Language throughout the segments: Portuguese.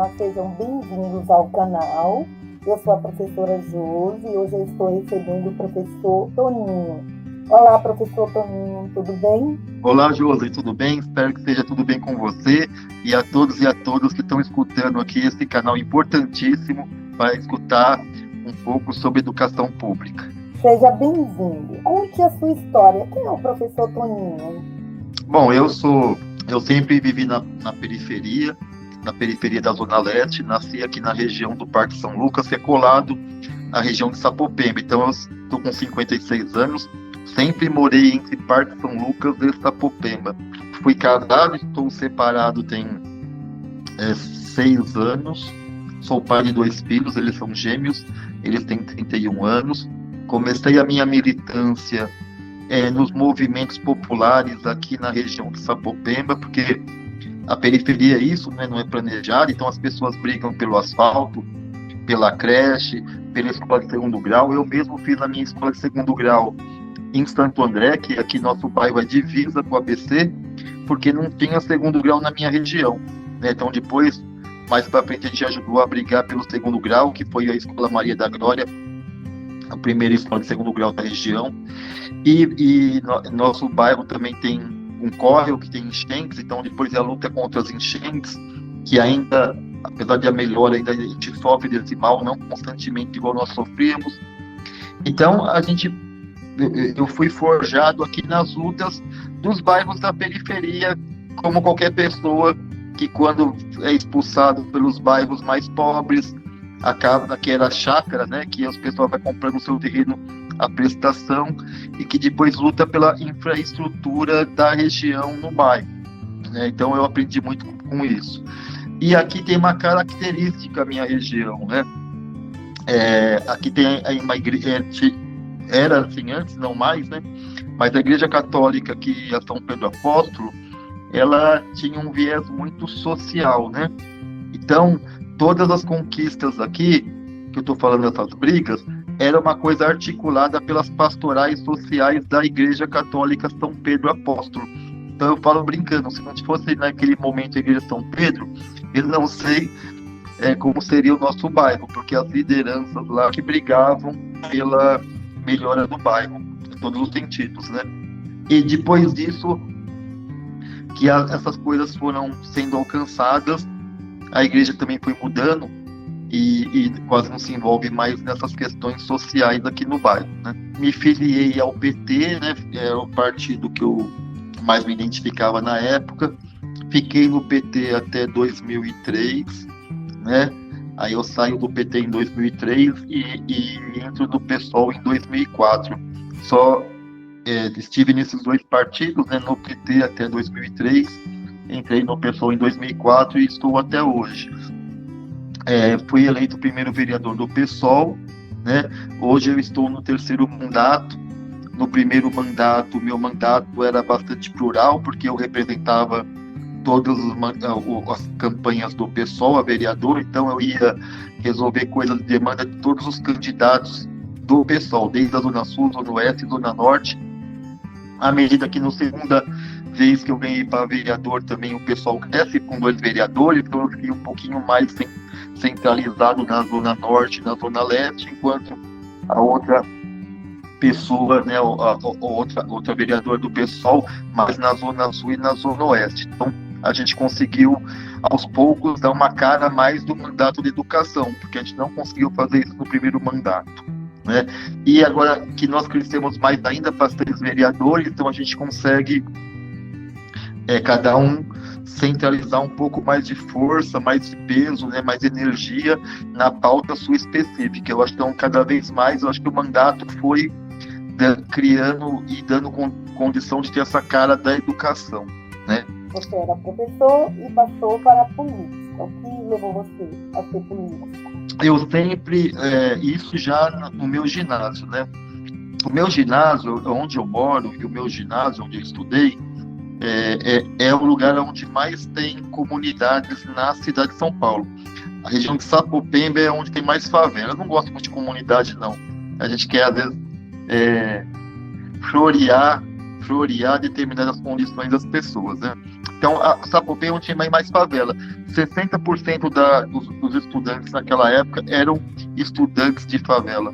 Olá, sejam bem-vindos ao canal. Eu sou a professora Josi e hoje eu estou recebendo o professor Toninho. Olá, professor Toninho, tudo bem? Olá, Josi, tudo bem? Espero que esteja tudo bem com você e a todos que estão escutando aqui esse canal importantíssimo para escutar um pouco sobre educação pública. Seja bem-vindo. Conte a sua história. Quem é o professor Toninho? Bom, eu sempre vivi na periferia da Zona Leste, nasci aqui na região do Parque São Lucas, que é colado à região de Sapopemba. Então, eu estou com 56 anos, sempre morei entre Parque São Lucas e Sapopemba. Fui casado, estou separado tem 6 anos, sou pai de 2 filhos, eles são gêmeos, eles têm 31 anos. Comecei a minha militância nos movimentos populares aqui na região de Sapopemba, porque a periferia é isso, né? Não é planejado, então as pessoas brigam pelo asfalto, pela creche, pela escola de segundo grau. Eu mesmo fiz a minha escola de segundo grau em Santo André, que aqui nosso bairro é divisa com o ABC, porque não tinha segundo grau na minha região, né? Então depois, mais para frente, a gente ajudou a brigar pelo segundo grau, que foi a Escola Maria da Glória, a primeira escola de segundo grau da região. Nosso bairro também tem um córrego que tem enchentes, então depois a luta contra as enchentes, que ainda, apesar de a melhora, ainda a gente sofre desse mal, não constantemente igual nós sofremos. Então eu fui forjado aqui nas lutas dos bairros da periferia, como qualquer pessoa que quando é expulsado pelos bairros mais pobres, acaba naquela chácara, né, que as pessoas vão comprando o seu terreno a prestação e que depois luta pela infraestrutura da região no bairro, né? Então eu aprendi muito com isso. E aqui tem uma característica a minha região, né? Aqui tem uma igreja, era assim antes, não mais, né? Mas a Igreja Católica aqui, a São Pedro Apóstolo, ela tinha um viés muito social, né? Então, todas as conquistas aqui, que eu estou falando dessas brigas, era uma coisa articulada pelas pastorais sociais da Igreja Católica São Pedro Apóstolo. Então eu falo brincando, se não fosse naquele momento a Igreja São Pedro, eu não sei como seria o nosso bairro, porque as lideranças lá que brigavam pela melhora do bairro, em todos os sentidos, né? E depois disso, que essas coisas foram sendo alcançadas, a igreja também foi mudando e quase não se envolve mais nessas questões sociais aqui no bairro, né? Me filiei ao PT, né? Era o partido que eu mais me identificava na época. Fiquei no PT até 2003, né? Aí eu saio do PT em 2003 e entro no PSOL em 2004. Só estive nesses 2 partidos, né? No PT até 2003, entrei no PSOL em 2004 e estou até hoje. Fui eleito o primeiro vereador do PSOL, né? Hoje eu estou no 3º mandato. No primeiro mandato, meu mandato era bastante plural, porque eu representava todas as campanhas do PSOL a vereador, então eu ia resolver coisas de demanda de todos os candidatos do PSOL, desde a Zona Sul, Zona Oeste e Zona Norte. À medida que na segunda vez que eu ganhei para vereador também o pessoal cresce com 2 vereadores, então eu fiquei um pouquinho mais centralizado na Zona Norte e na Zona Leste, enquanto a outra pessoa, né, outra vereadora do PSOL, mais na Zona Sul e na Zona Oeste. Então a gente conseguiu aos poucos dar uma cara a mais do mandato de educação, porque a gente não conseguiu fazer isso no primeiro mandato, né? E agora que nós crescemos mais ainda para 3 vereadores, então a gente consegue cada um centralizar um pouco mais de força, mais de peso, né, mais energia na pauta sua específica. Eu acho que cada vez mais, eu acho que o mandato foi criando e dando condição de ter essa cara da educação, né? Você era professor e passou para a política. O que levou você a ser político? Eu sempre, isso já no meu ginásio, né? O meu ginásio, onde eu moro, e o meu ginásio, onde eu estudei, é o lugar onde mais tem comunidades na cidade de São Paulo. A região de Sapopemba é onde tem mais favela. Eu não gosto muito de comunidade, não. A gente quer, às vezes, florear florear determinadas condições das pessoas, né? Então, a Sapopemba é onde tinha mais favela. 60% dos estudantes naquela época eram estudantes de favela,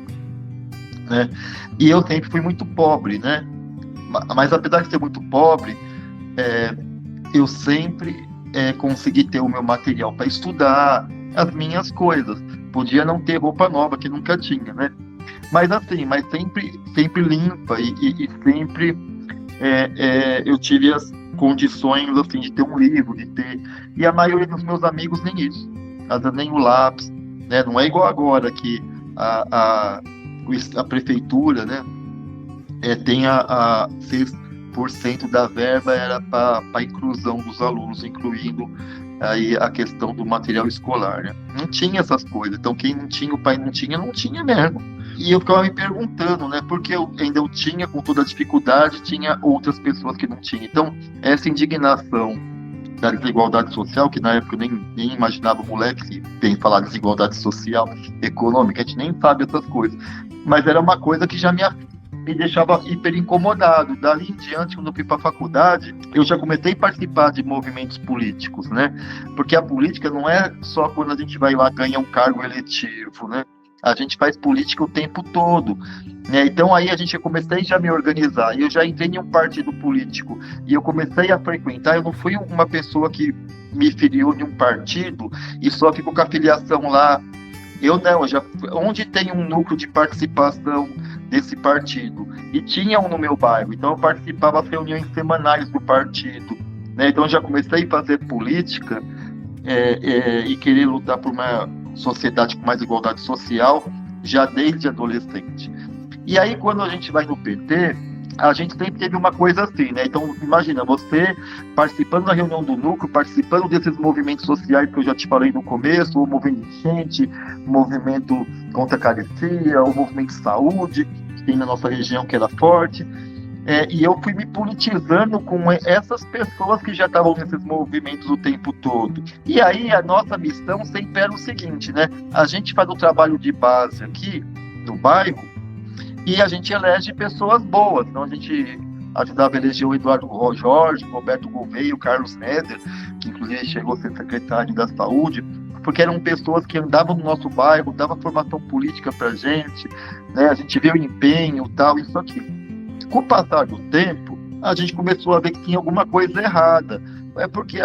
né? E eu sempre fui muito pobre, né? Mas apesar de ser muito pobre, eu sempre consegui ter o meu material para estudar, as minhas coisas. Podia não ter roupa nova, que nunca tinha, né? Mas assim, sempre limpa e sempre eu tive as condições assim, de ter um livro, de ter... E a maioria dos meus amigos nem isso, às vezes nem o lápis, né? Não é igual agora que a prefeitura, né, tem 6% da verba era para a inclusão dos alunos, incluindo aí a questão do material escolar, né? Não tinha essas coisas, então quem não tinha, o pai não tinha mesmo. E eu ficava me perguntando, né, porque eu tinha, com toda a dificuldade, tinha outras pessoas que não tinham. Então, essa indignação da desigualdade social, que na época eu nem imaginava o moleque se bem falar de desigualdade social, econômica, a gente nem sabe essas coisas, mas era uma coisa que já me deixava hiper incomodado. Dali em diante, quando eu fui para a faculdade, eu já comecei a participar de movimentos políticos, né? Porque a política não é só quando a gente vai lá ganhar um cargo eletivo, né? A gente faz política o tempo todo, né? Então aí eu comecei já a me organizar, e eu já entrei em um partido político, e eu comecei a frequentar. Eu não fui uma pessoa que me filiou de um partido e só ficou com a filiação lá. Onde tem um núcleo de participação desse partido, e tinha um no meu bairro, então eu participava das reuniões semanais do partido, né? Então eu já comecei a fazer política e querer lutar por uma sociedade com mais igualdade social já desde adolescente. E aí, quando a gente vai no PT, a gente sempre teve uma coisa assim, né? Então, imagina, você participando da reunião do núcleo, participando desses movimentos sociais que eu já te falei no começo, o movimento enchente, o movimento contra a carestia, o movimento de saúde, que tem na nossa região, que era forte. E eu fui me politizando com essas pessoas que já estavam nesses movimentos o tempo todo. E aí a nossa missão sempre era o seguinte, né? A gente faz o trabalho de base aqui no bairro e a gente elege pessoas boas. Então a gente ajudava a eleger o Eduardo Jorge, o Roberto Gouveia, o Carlos Neder, que inclusive chegou a ser secretário da Saúde, porque eram pessoas que andavam no nosso bairro, davam formação política pra gente, né? A gente vê o empenho e tal, isso aqui. Com o passar do tempo, a gente começou a ver que tinha alguma coisa errada. É porque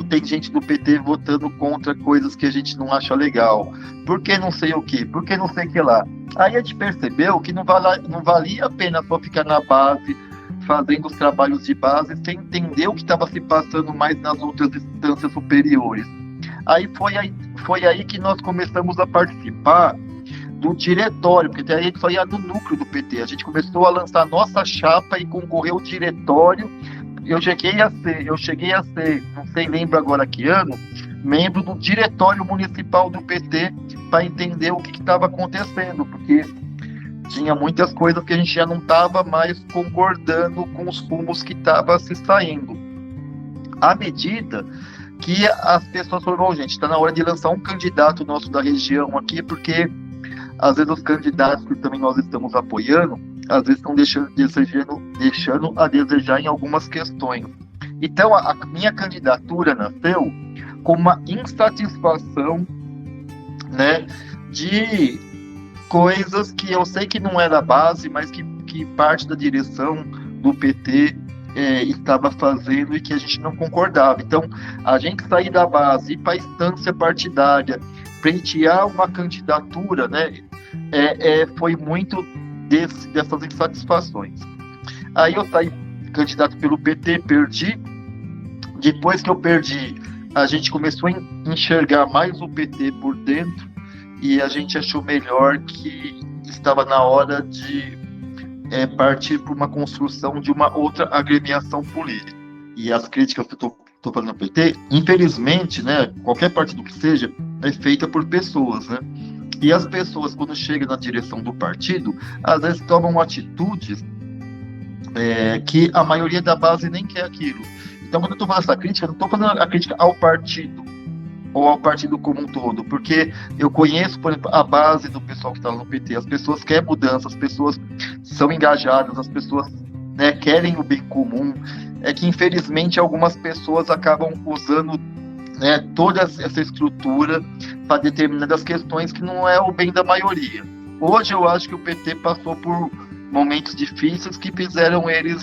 tem gente do PT votando contra coisas que a gente não acha legal. Por que não sei o quê? Por que não sei o que lá? Aí a gente percebeu que não valia a pena só ficar na base, fazendo os trabalhos de base, sem entender o que estava se passando mais nas outras instâncias superiores. Aí foi aí que nós começamos a participar do diretório, porque até a gente só ia no núcleo do PT. A gente começou a lançar nossa chapa e concorreu ao diretório. Eu cheguei a ser, não sei, lembro agora que ano, membro do diretório municipal do PT, para entender o que estava acontecendo, porque tinha muitas coisas que a gente já não estava mais concordando com os rumos que estavam se saindo. À medida que as pessoas falaram, gente, está na hora de lançar um candidato nosso da região aqui, porque às vezes os candidatos que também nós estamos apoiando, às vezes estão deixando a desejar em algumas questões. Então, a minha candidatura nasceu com uma insatisfação, né, de coisas que eu sei que não era base, mas que parte da direção do PT estava fazendo e que a gente não concordava. Então, a gente sair da base, ir para a instância partidária, pleitear uma candidatura, né, foi muito dessas insatisfações. Aí eu saí candidato pelo PT, perdi. Depois que eu perdi, a gente começou a enxergar mais o PT por dentro e a gente achou melhor que estava na hora de partir para uma construção de uma outra agremiação política. E as críticas que eu estou fazendo ao PT, infelizmente, né, qualquer partido que seja, é feita por pessoas, né? E as pessoas, quando chegam na direção do partido, às vezes tomam atitudes que a maioria da base nem quer aquilo. Então, quando eu estou fazendo essa crítica, eu não estou fazendo a crítica ao partido, ou ao partido como um todo, porque eu conheço, por exemplo, a base do pessoal que está no PT. As pessoas querem mudança, as pessoas são engajadas, as pessoas né, querem o bem comum, é que infelizmente algumas pessoas acabam usando, né, toda essa estrutura para determinadas questões que não é o bem da maioria. Hoje eu acho que o PT passou por momentos difíceis que fizeram eles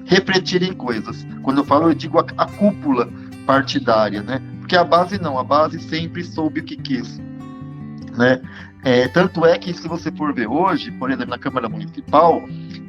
refletirem coisas. Quando eu falo, eu digo a cúpula partidária, né? Porque a base não, a base sempre soube o que quis, né? Tanto é que, se você for ver hoje, por exemplo, na Câmara Municipal,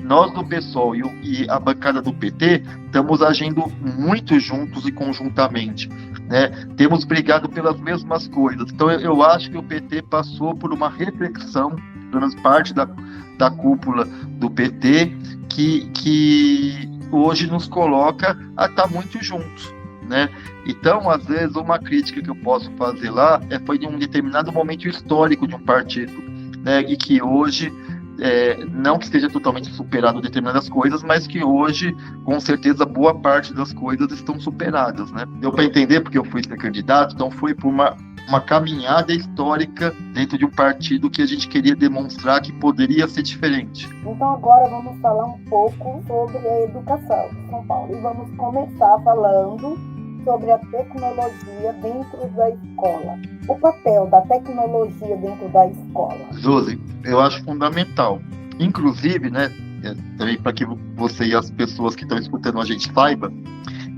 nós do PSOL e a bancada do PT estamos agindo muito juntos e conjuntamente, né? Temos brigado pelas mesmas coisas. Então, eu acho que o PT passou por uma reflexão, pelo menos parte da cúpula do PT, que hoje nos coloca a estar muito juntos, né? Então, às vezes, uma crítica que eu posso fazer lá foi de um determinado momento histórico de um partido, né? E que hoje, não que esteja totalmente superado determinadas coisas, mas que hoje, com certeza, boa parte das coisas estão superadas, né? Deu para entender porque eu fui ser candidato, então foi por uma caminhada histórica dentro de um partido que a gente queria demonstrar que poderia ser diferente. Então agora vamos falar um pouco sobre a educação de São Paulo e vamos começar falando sobre a tecnologia dentro da escola. O papel da tecnologia dentro da escola. Josi, eu acho fundamental. Inclusive, né, também para que você e as pessoas que estão escutando a gente saibam,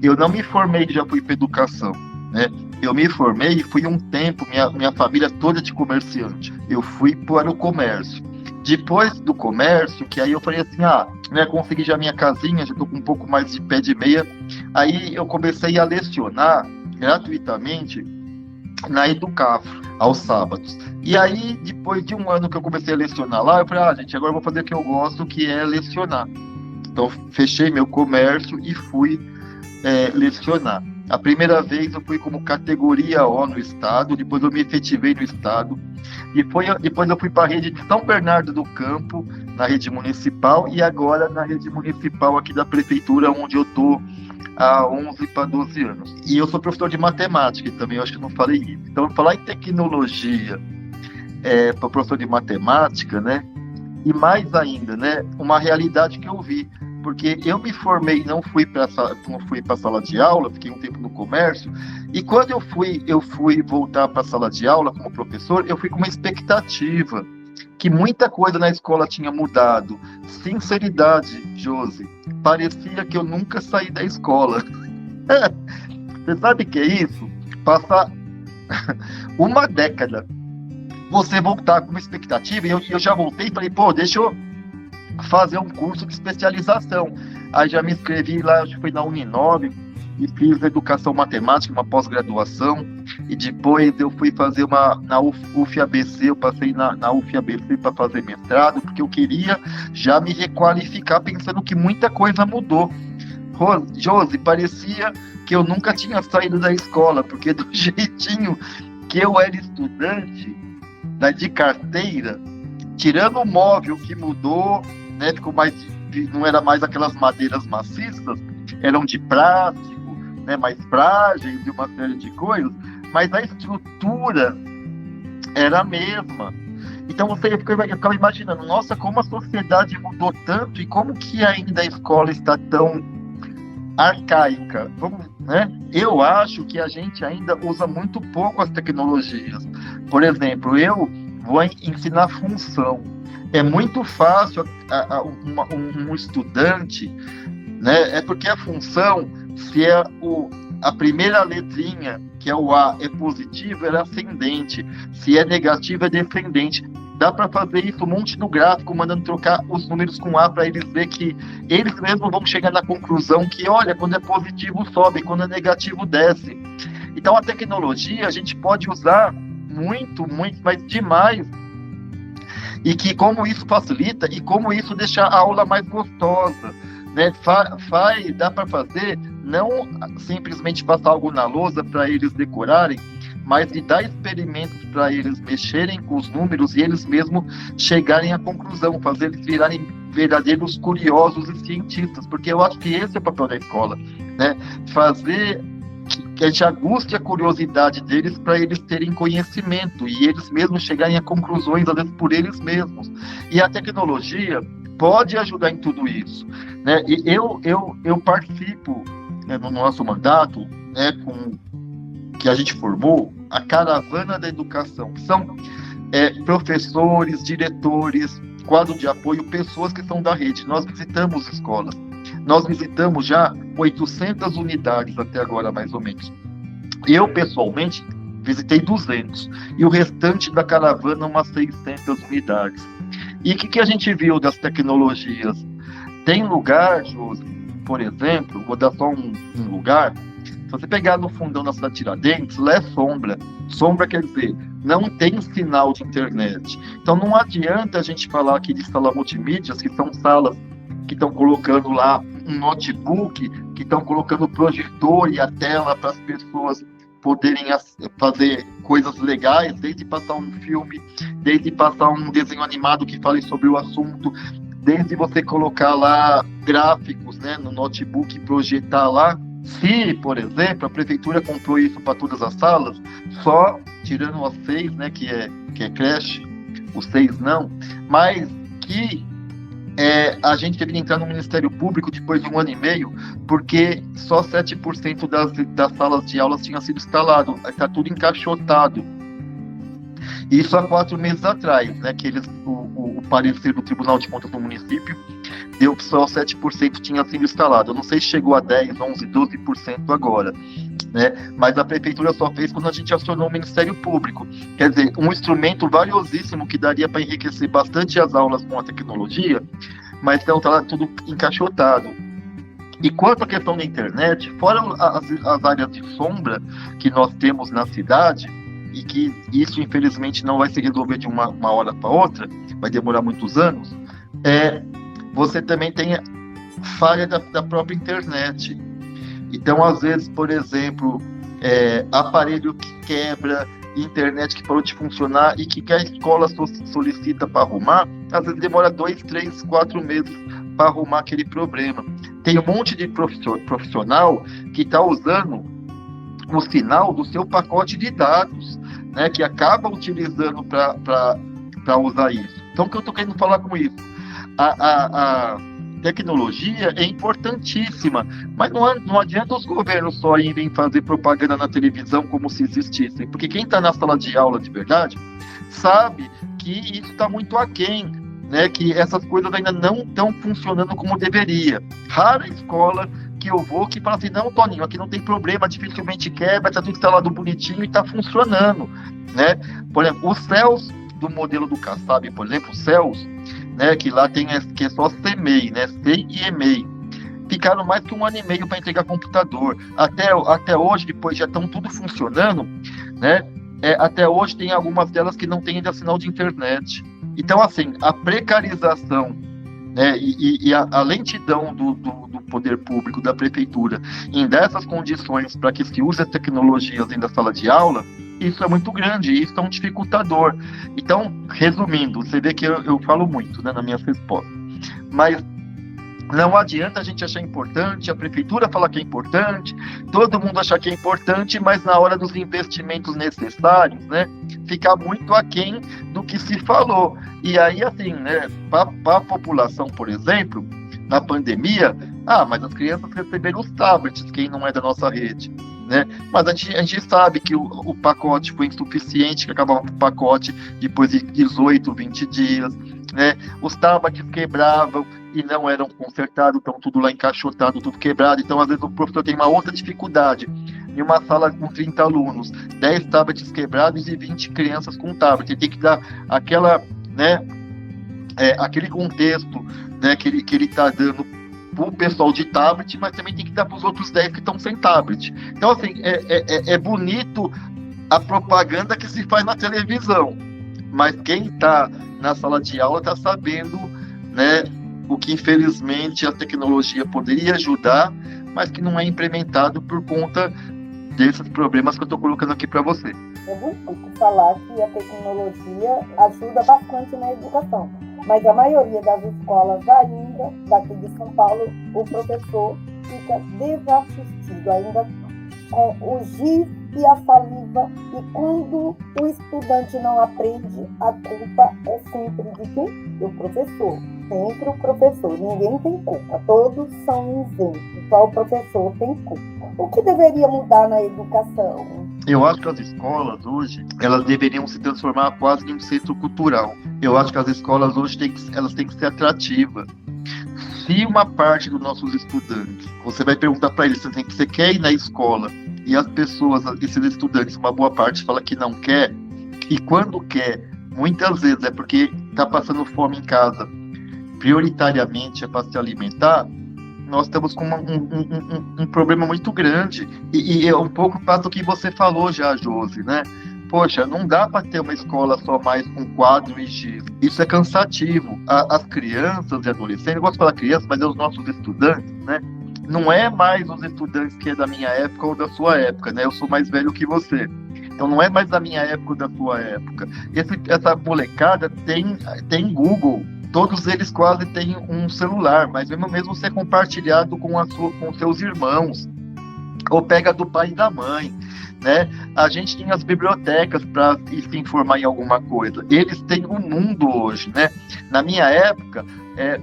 eu não me formei e já fui para educação, né? Eu me formei e fui um tempo, minha família toda de comerciante. Eu fui para o comércio. Depois do comércio, que aí eu falei assim, né, consegui já minha casinha, já estou com um pouco mais de pé de meia. Aí eu comecei a lecionar gratuitamente na Educafro, aos sábados. E aí, depois de um ano que eu comecei a lecionar lá, eu falei, gente, agora eu vou fazer o que eu gosto, que é lecionar. Então, fechei meu comércio e fui lecionar. A primeira vez eu fui como categoria O no estado, depois eu me efetivei no estado, depois eu fui para a rede de São Bernardo do Campo, na rede municipal, e agora na rede municipal aqui da prefeitura, onde eu estou há 11 para 12 anos. E eu sou professor de matemática também, eu acho que não falei isso. Então, falar em tecnologia para professor de matemática, né? E mais ainda, né? Uma realidade que eu vi. Porque eu me formei, não fui para a sala de aula, fiquei um tempo no comércio, e quando eu fui voltar para a sala de aula como professor, eu fui com uma expectativa, que muita coisa na escola tinha mudado. Sinceridade, Josi, parecia que eu nunca saí da escola. Você sabe o que é isso? Passar uma década, você voltar com uma expectativa, e eu já voltei e falei, deixa eu fazer um curso de especialização. Aí já me inscrevi lá, acho que foi na Uninove, e fiz educação matemática, uma pós-graduação, e depois eu fui fazer na UFABC, eu passei na UFABC para fazer mestrado, porque eu queria já me requalificar, pensando que muita coisa mudou. Josi, parecia que eu nunca tinha saído da escola, porque do jeitinho que eu era estudante, de carteira, tirando o móvel que mudou, né, ficou mais, não era mais aquelas madeiras maciças, eram de plástico, né, mais frágeis e uma série de coisas, mas a estrutura era a mesma. Então eu ficava imaginando, nossa, como a sociedade mudou tanto e como que ainda a escola está tão arcaica. Né? Eu acho que a gente ainda usa muito pouco as tecnologias. Por exemplo, eu vou ensinar função. É muito fácil um estudante, né? É porque a função, se é a primeira letrinha, que é o A, é positivo, ela é ascendente. Se é negativo, é descendente. Dá para fazer isso um monte no gráfico, mandando trocar os números com A, para eles ver que eles mesmos vão chegar na conclusão que, olha, quando é positivo sobe, quando é negativo desce. Então a tecnologia a gente pode usar muito, mas demais. E que como isso facilita e como isso deixa a aula mais gostosa, né? Dá para fazer, não simplesmente passar algo na lousa para eles decorarem, mas de dar experimentos para eles mexerem com os números e eles mesmos chegarem à conclusão, fazer eles virarem verdadeiros curiosos e cientistas, porque eu acho que esse é o papel da escola, né? Fazer que a gente aguste a curiosidade deles para eles terem conhecimento e eles mesmos chegarem a conclusões, às vezes, por eles mesmos. E a tecnologia, pode ajudar em tudo isso, né? E eu participo, né, no nosso mandato, né, que a gente formou a Caravana da Educação, que são professores, diretores, quadro de apoio, pessoas que são da rede. Nós visitamos escolas, nós visitamos já 800 unidades até agora, mais ou menos. Eu, pessoalmente, visitei 200, e o restante da caravana, umas 600 unidades. E o que a gente viu das tecnologias? Tem lugar, Josi, por exemplo, vou dar só um lugar. Se você pegar no fundão da cidade de Tiradentes, lá é sombra. Sombra quer dizer, não tem sinal de internet. Então não adianta a gente falar aqui de sala multimídias, que são salas que estão colocando lá um notebook, que estão colocando o projetor e a tela para as pessoas poderem fazer coisas legais, desde passar um filme, desde passar um desenho animado que fale sobre o assunto, desde você colocar lá gráficos, né, no notebook e projetar lá. Se, por exemplo, a prefeitura comprou isso para todas as salas, só tirando as 6, né, que é creche, os 6 não, mas que a gente teve que entrar no Ministério Público depois de 1 ano e meio, porque só 7% das salas de aulas tinha sido instalado, está tudo encaixotado. Isso há 4 meses atrás, né, que o parecer do Tribunal de Contas do município deu que só 7% tinha sido instalado. Eu não sei se chegou a 10%, 11%, 12% agora, né? Mas a prefeitura só fez quando a gente acionou o Ministério Público. Quer dizer, um instrumento valiosíssimo que daria para enriquecer bastante as aulas com a tecnologia, mas então está tudo encaixotado. E quanto à questão da internet, fora as áreas de sombra que nós temos na cidade, e que isso infelizmente não vai se resolver de uma hora para outra, vai demorar muitos anos, você também tem falha da própria internet. Então, às vezes, por exemplo, aparelho que quebra, internet que parou de funcionar e que a escola solicita para arrumar, às vezes demora 2, 3, 4 meses para arrumar aquele problema. Tem um monte de profissional que está usando o sinal do seu pacote de dados, né, que acaba utilizando para usar isso. Então, o que eu estou querendo falar com isso? A tecnologia é importantíssima, mas não adianta os governos só irem fazer propaganda na televisão como se existissem, porque quem está na sala de aula de verdade sabe que isso está muito aquém, né, que essas coisas ainda não estão funcionando como deveria. Rara escola que eu vou que fala assim, não, Toninho, aqui não tem problema, dificilmente quebra, está tudo instalado bonitinho e está funcionando, né? Por exemplo, os céus do modelo do Kassab, por exemplo, os céus, né, que lá tem que é só CMEI, né, C e EMEI, ficaram mais que 1 ano e meio para entregar computador. Até hoje, depois já estão tudo funcionando, né? Até hoje tem algumas delas que não têm ainda sinal de internet. Então, assim, a precarização, né, e a lentidão do poder público, da prefeitura, em dessas condições para que se use as tecnologias dentro da sala de aula, isso é muito grande, isso é um dificultador. Então, resumindo, você vê que eu falo muito, né, nas minhas respostas, mas não adianta a gente achar importante, a prefeitura falar que é importante, todo mundo achar que é importante, mas na hora dos investimentos necessários, né, ficar muito aquém do que se falou. E aí, assim, né, para a população, por exemplo, na pandemia, mas as crianças receberam os tablets, quem não é da nossa rede, né? Mas a gente sabe que o pacote foi insuficiente, que acabava o pacote depois de 18, 20 dias, né? Os tablets quebravam e não eram consertados, então tudo lá encaixotado, tudo quebrado. Então, às vezes, o professor tem uma outra dificuldade. Em uma sala com 30 alunos, 10 tablets quebrados e 20 crianças com tablet. Ele tem que dar aquela, né, aquele contexto, né, que ele está dando para o pessoal de tablet, mas também tem que dar para os outros 10 que estão sem tablet. Então, assim, é bonito a propaganda que se faz na televisão, mas quem está na sala de aula está sabendo, né, o que infelizmente a tecnologia poderia ajudar, mas que não é implementado por conta desses problemas que eu estou colocando aqui para você. É bonito falar que a tecnologia ajuda bastante na educação, mas a maioria das escolas ainda, daqui de São Paulo, o professor fica desassistido, ainda com o giz e a saliva, e quando o estudante não aprende, a culpa é sempre de quem? Do professor. sempre o professor. Ninguém tem culpa, todos são isentos, só o professor tem culpa. O que deveria mudar na educação? Eu acho que as escolas hoje, elas deveriam se transformar quase em um centro cultural. Eu acho que as escolas hoje elas têm que ser atrativas. Se uma parte dos nossos estudantes, você vai perguntar para eles, você quer ir na escola, e as pessoas, esses estudantes, uma boa parte fala que não quer, e quando quer, muitas vezes é porque está passando fome em casa, prioritariamente é para se alimentar, nós estamos com um problema muito grande. E é um pouco do que você falou já, Josi, né? Poxa, não dá para ter uma escola só mais com quadro e giz. Isso é cansativo. As crianças e adolescentes, eu gosto de falar crianças, mas é os nossos estudantes, né? Não é mais os estudantes que é da minha época ou da sua época, né? Eu sou mais velho que você. Então não é mais da minha época ou da sua época. Essa molecada tem Google. Todos eles quase têm um celular, mas mesmo ser compartilhado com seus irmãos, ou pega do pai e da mãe, né? A gente tinha as bibliotecas para se informar em alguma coisa. Eles têm um mundo hoje, né? Na minha época,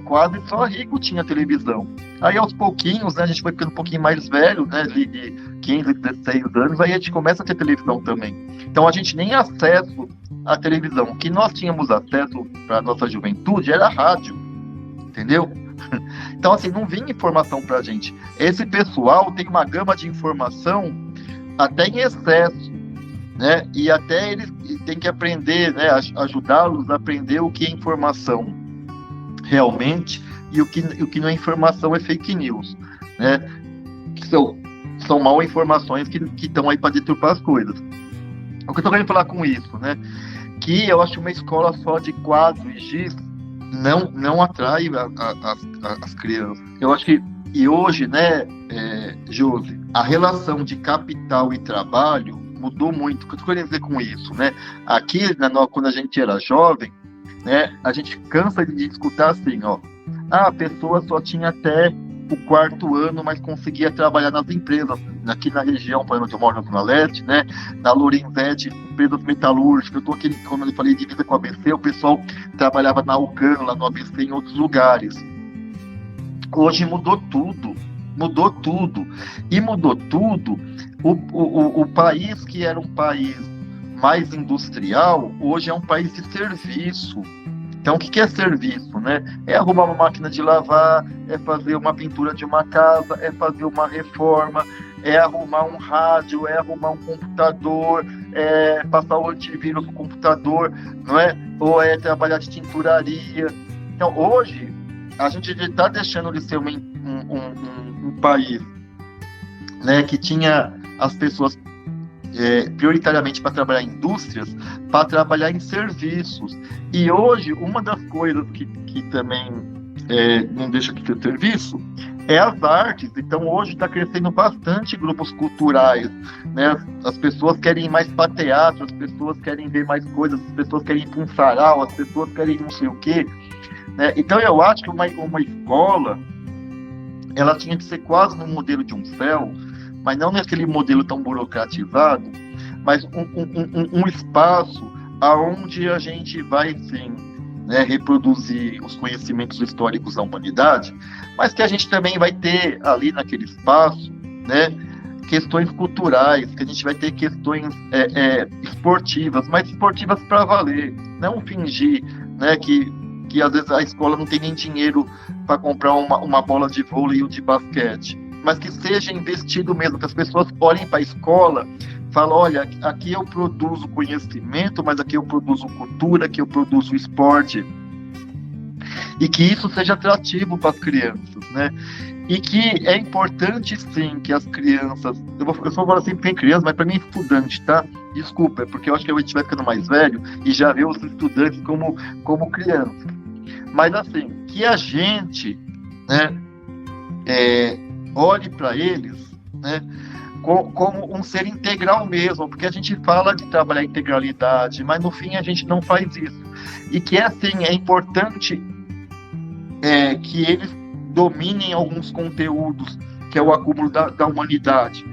quase só rico tinha televisão. Aí aos pouquinhos, né, a gente foi ficando um pouquinho mais velho, né, de 15, 16 anos, aí a gente começa a ter televisão também. Então a gente nem acesso à televisão. O que nós tínhamos acesso para a nossa juventude era a rádio, entendeu? Então assim, não vinha informação para a gente. Esse pessoal tem uma gama de informação até em excesso, né? E até eles têm que aprender, né, ajudá-los a aprender o que é informação realmente e o que não é informação é fake news, né? Que são mal informações que estão aí para deturpar as coisas. O que eu estou querendo falar com isso, né? Que eu acho que uma escola só de quadro e giz não atrai as crianças. Eu acho que, e hoje, né, Josi, a relação de capital e trabalho mudou muito. O que eu estou querendo dizer com isso, né? Aqui, quando a gente era jovem, né, a gente cansa de escutar assim, ó, a pessoa só tinha até o 4º ano, mas conseguia trabalhar nas empresas. Aqui na região, por exemplo, onde eu moro na Zona Leste, né, na Lorenzetti, empresas metalúrgicas. Eu estou aqui, quando eu falei de divisa com o ABC, o pessoal trabalhava na Alcan, lá no ABC, em outros lugares. Hoje mudou tudo. E mudou tudo. O país que era um país mais industrial, hoje é um país de serviço. Então, o que é serviço, né? É arrumar uma máquina de lavar, é fazer uma pintura de uma casa, é fazer uma reforma, é arrumar um rádio, é arrumar um computador, é passar o antivírus no computador, não é? Ou é trabalhar de tinturaria. Então, hoje, a gente está deixando de ser um país, né, que tinha as pessoas prioritariamente para trabalhar em indústrias, para trabalhar em serviços. E hoje, uma das coisas que também não deixa de ser serviço é as artes. Então, hoje está crescendo bastante grupos culturais, né? As pessoas querem ir mais para teatro, as pessoas querem ver mais coisas, as pessoas querem ir para um sarau, as pessoas querem não sei o quê, né? Então, eu acho que uma escola, ela tinha que ser quase no modelo de um céu, mas não naquele modelo tão burocratizado, mas um espaço aonde a gente vai, sim, né, reproduzir os conhecimentos históricos da humanidade, mas que a gente também vai ter ali naquele espaço, né, questões culturais, que a gente vai ter questões esportivas, mas esportivas para valer, não fingir, né, que às vezes a escola não tem nem dinheiro para comprar uma bola de vôlei ou de basquete, mas que seja investido mesmo, que as pessoas olhem para a escola, falam, olha, aqui eu produzo conhecimento, mas aqui eu produzo cultura, aqui eu produzo esporte, e que isso seja atrativo para as crianças, né? E que é importante, sim, que as crianças, eu só falo assim, tem criança, mas para mim estudante, tá? Desculpa, porque eu acho que a gente vai ficando mais velho e já vê os estudantes como crianças. Mas assim, que a gente, né, olhe para eles, né, como um ser integral mesmo, porque a gente fala de trabalhar integralidade, mas no fim a gente não faz isso. E que assim, é importante que eles dominem alguns conteúdos, que é o acúmulo da humanidade.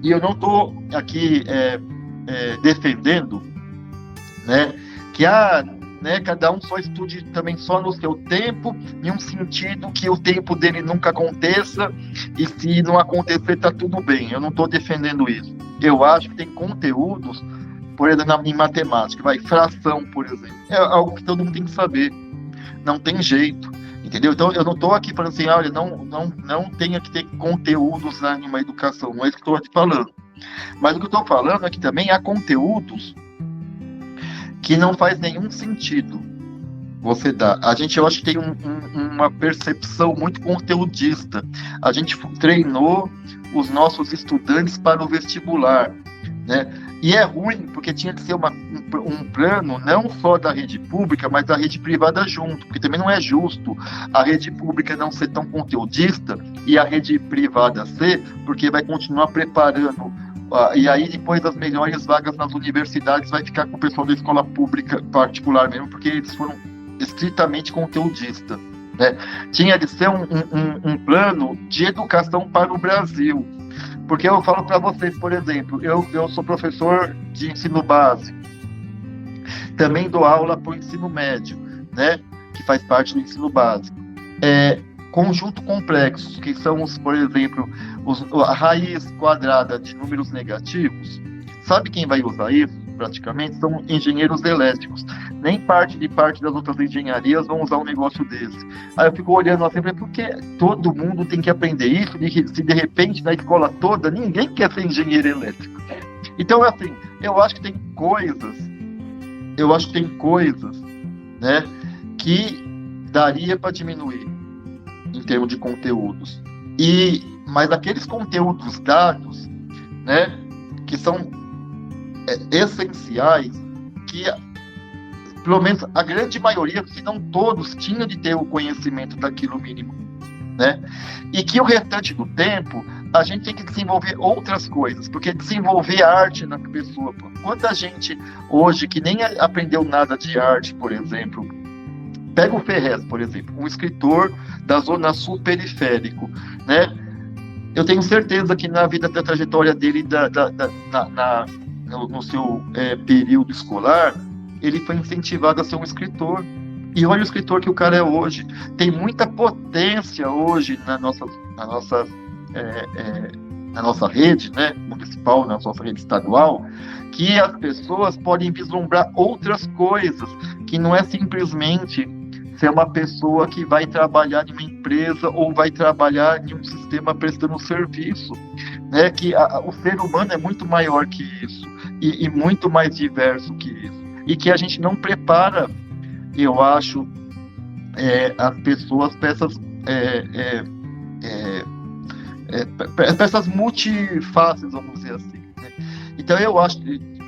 E eu não estou aqui defendendo, né, que né? Cada um só estude também só no seu tempo, em um sentido que o tempo dele nunca aconteça, e se não acontecer, tá tudo bem. Eu não estou defendendo isso. Eu acho que tem conteúdos, por exemplo, em matemática, fração, por exemplo, é algo que todo mundo tem que saber. Não tem jeito, entendeu? Então, eu não estou aqui falando assim, olha, não tenha que ter conteúdos em uma educação, não é isso que eu estou falando. Mas o que eu estou falando é que também há conteúdos que não faz nenhum sentido você dar. Eu acho que tem uma percepção muito conteudista. A gente treinou os nossos estudantes para o vestibular, né? E é ruim, porque tinha que ser um plano não só da rede pública, mas da rede privada junto, porque também não é justo a rede pública não ser tão conteudista e a rede privada ser, porque vai continuar preparando. E aí depois as melhores vagas nas universidades vai ficar com o pessoal da escola pública particular mesmo, porque eles foram estritamente conteudistas, né? Tinha de ser um plano de educação para o Brasil, porque eu falo para vocês, por exemplo, eu sou professor de ensino básico, também dou aula para o ensino médio, né? Que faz parte do ensino básico. Conjunto complexos, que são, por exemplo, a raiz quadrada de números negativos. Sabe quem vai usar isso, praticamente? São engenheiros elétricos. Nem parte das outras engenharias vão usar um negócio desse. Aí eu fico olhando assim, porque todo mundo tem que aprender isso, se de repente na escola toda ninguém quer ser engenheiro elétrico. Então, assim, eu acho que tem coisas, né, que daria para diminuir em termos de conteúdos. Mas aqueles conteúdos dados, né, que são essenciais, que pelo menos a grande maioria, se não todos, tinham de ter o conhecimento daquilo mínimo, né? E que o restante do tempo a gente tem que desenvolver outras coisas, porque desenvolver arte na pessoa, quanta gente hoje que nem aprendeu nada de arte, por exemplo, pega o Ferrez, por exemplo, um escritor da zona sul periférico, né? Eu tenho certeza que na vida da trajetória dele, no seu período escolar, ele foi incentivado a ser um escritor. E olha o escritor que o cara é hoje. Tem muita potência hoje na nossa rede, né, municipal, na nossa rede estadual, que as pessoas podem vislumbrar outras coisas, que não é simplesmente ser uma pessoa que vai trabalhar em uma empresa ou vai trabalhar em um sistema prestando serviço, né? Que o ser humano é muito maior que isso e muito mais diverso que isso, e que a gente não prepara, eu acho, as pessoas para essas multifaces, vamos dizer assim, né? Então eu acho,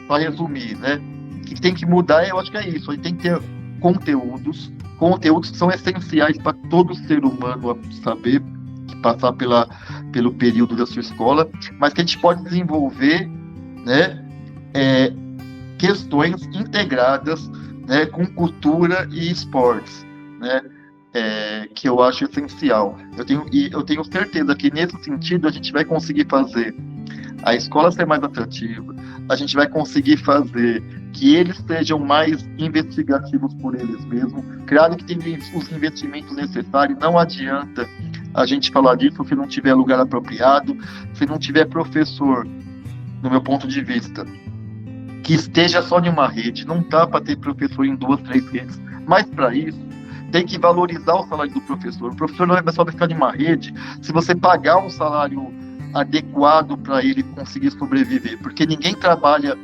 para resumir, né, que tem que mudar, eu acho que é isso, aí tem que ter conteúdos que são essenciais para todo ser humano saber, que passar pelo período da sua escola, mas que a gente pode desenvolver, né, questões integradas, né, com cultura e esportes, né, que eu acho essencial. Eu tenho certeza que nesse sentido a gente vai conseguir fazer a escola ser mais atrativa, a gente vai conseguir fazer que eles sejam mais investigativos por eles mesmos. Claro que tem os investimentos necessários, não adianta a gente falar disso se não tiver lugar apropriado, se não tiver professor, no meu ponto de vista, que esteja só em uma rede. Não dá para ter professor em 2, 3 redes, mas para isso tem que valorizar o salário do professor. O professor não é só ficar em uma rede se você pagar um salário adequado para ele conseguir sobreviver, porque ninguém trabalha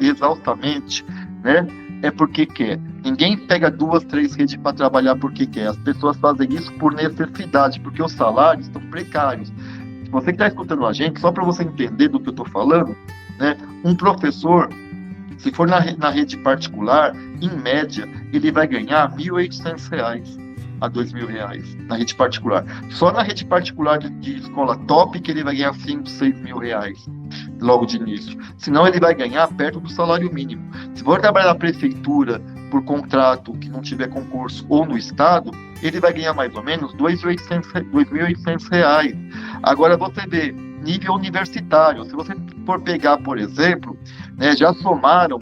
exaustamente, né? É porque quer. Ninguém pega 2, 3 redes para trabalhar porque quer. As pessoas fazem isso por necessidade, porque os salários estão precários. Se você que está escutando a gente, só para você entender do que eu estou falando, né? Um professor, se for na rede particular, em média, ele vai ganhar R$ 1.800 a R$ 2.000 na rede particular. Só na rede particular de escola top que ele vai ganhar 5, 6 mil reais logo de início. Senão ele vai ganhar perto do salário mínimo. Se for trabalhar na prefeitura por contrato que não tiver concurso ou no estado, ele vai ganhar mais ou menos R$ 2.800. Agora você vê, nível universitário, se você for pegar, por exemplo, né, já somaram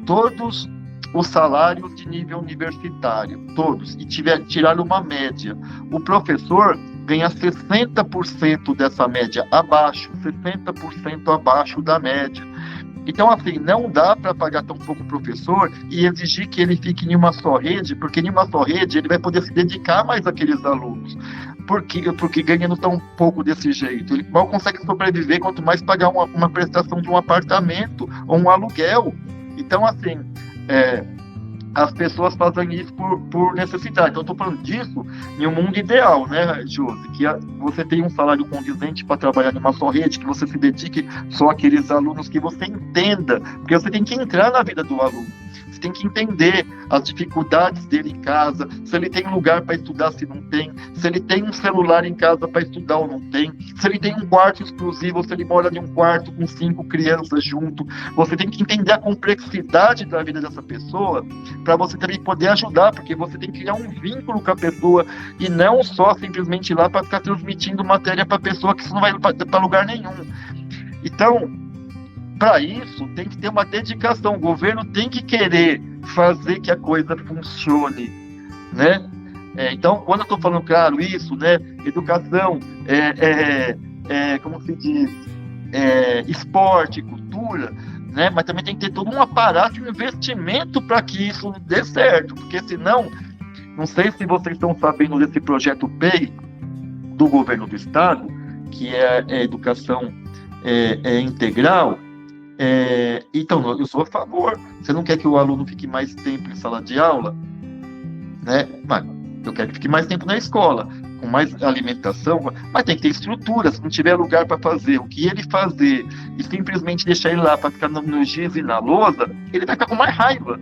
todos os salários de nível universitário, todos, e tiraram uma média. O professor ganha 60% dessa média abaixo, 60% abaixo da média. Então, assim, não dá para pagar tão pouco professor e exigir que ele fique em uma só rede, porque em uma só rede ele vai poder se dedicar mais àqueles alunos. Porque ganhando tão pouco desse jeito, ele mal consegue sobreviver, quanto mais pagar uma prestação de um apartamento ou um aluguel. Então, assim, as pessoas fazem isso por necessidade. Então, estou falando disso em um mundo ideal, né, Josi? Que você tem um salário condizente para trabalhar em uma só rede, que você se dedique só àqueles alunos que você entenda, porque você tem que entrar na vida do aluno. Você tem que entender as dificuldades dele em casa, se ele tem lugar para estudar, se não tem, se ele tem um celular em casa para estudar ou não tem, se ele tem um quarto exclusivo ou se ele mora em um quarto com 5 crianças junto. Você tem que entender a complexidade da vida dessa pessoa para você também poder ajudar, porque você tem que criar um vínculo com a pessoa e não só simplesmente ir lá para ficar transmitindo matéria para a pessoa, que isso não vai para lugar nenhum. Então, para isso, tem que ter uma dedicação. O governo tem que querer fazer que a coisa funcione, né? Então, quando eu estou falando, claro, isso, né? Educação, como se diz, esporte, cultura, né? Mas também tem que ter todo um aparato, um investimento para que isso dê certo, porque senão, não sei se vocês estão sabendo desse projeto PEI do governo do estado, que é a educação integral. Então, eu sou a favor. Você não quer que o aluno fique mais tempo em sala de aula, né? Mas eu quero que fique mais tempo na escola, com mais alimentação, mas tem que ter estrutura. Se não tiver lugar para fazer o que ele fazer e simplesmente deixar ele lá para ficar no giz e na lousa, ele vai ficar com mais raiva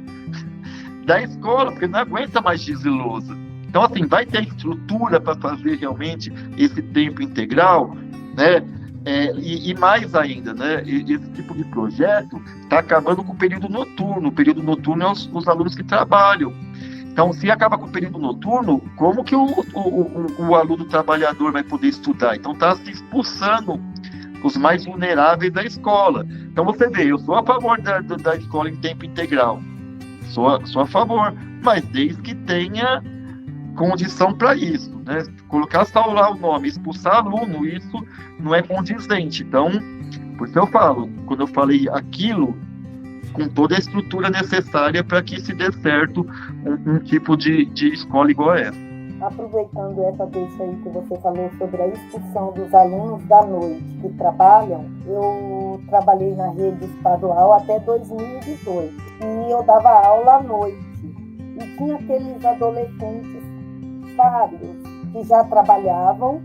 da escola, porque não aguenta mais giz e lousa. Então, assim, vai ter estrutura para fazer realmente esse tempo integral, né? E mais ainda, né? Esse tipo de projeto está acabando com o período noturno. O período noturno é os alunos que trabalham. Então, se acaba com o período noturno, como que o aluno trabalhador vai poder estudar? Então, está se expulsando os mais vulneráveis da escola. Então, você vê, eu sou a favor da escola em tempo integral. Sou a favor, mas desde que tenha condição para isso, né? Colocar só lá o nome, expulsar aluno, isso não é condizente. Então, por isso eu falo, quando eu falei aquilo, com toda a estrutura necessária para que se dê certo um tipo de escola igual a essa. Aproveitando essa deixa aí que você falou sobre a expulsão dos alunos da noite que trabalham, eu trabalhei na rede estadual até 2018 e eu dava aula à noite. E tinha aqueles adolescentes vários que já trabalhavam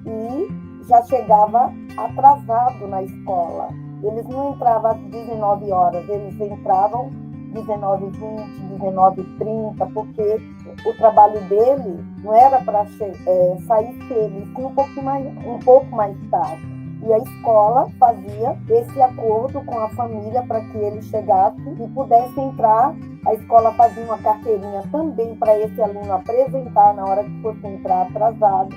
e já chegava atrasado na escola. Eles não entravam às 19 horas, eles entravam 19h20, 19h30, porque o trabalho dele não era para sair cedo, ele tinha um pouco mais tarde. E a escola fazia esse acordo com a família para que ele chegasse e pudesse entrar. A escola fazia uma carteirinha também para esse aluno apresentar na hora que fosse entrar atrasado.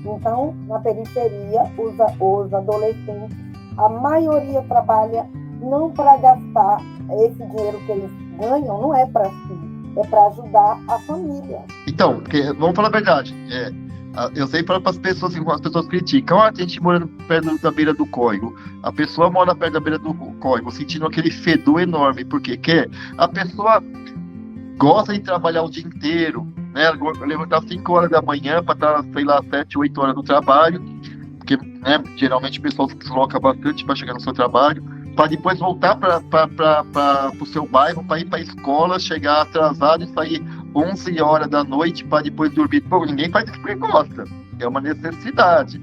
Então, na periferia, os adolescentes, a maioria trabalha não para gastar esse dinheiro que eles ganham, não é para si, é para ajudar a família. Então, porque, vamos falar a verdade, eu sei para as pessoas, assim, as pessoas criticam, a gente mora perto da beira do córrego, a pessoa mora perto da beira do córrego, sentindo aquele fedor enorme, porque a pessoa gosta de trabalhar o dia inteiro, né, levantar 5 horas da manhã para estar, sei lá, 7, 8 horas no trabalho, porque, né, geralmente o pessoal se desloca bastante para chegar no seu trabalho, para depois voltar para o seu bairro, para ir para a escola, chegar atrasado e sair 11 horas da noite para depois dormir. Pô, ninguém faz isso porque gosta, é uma necessidade,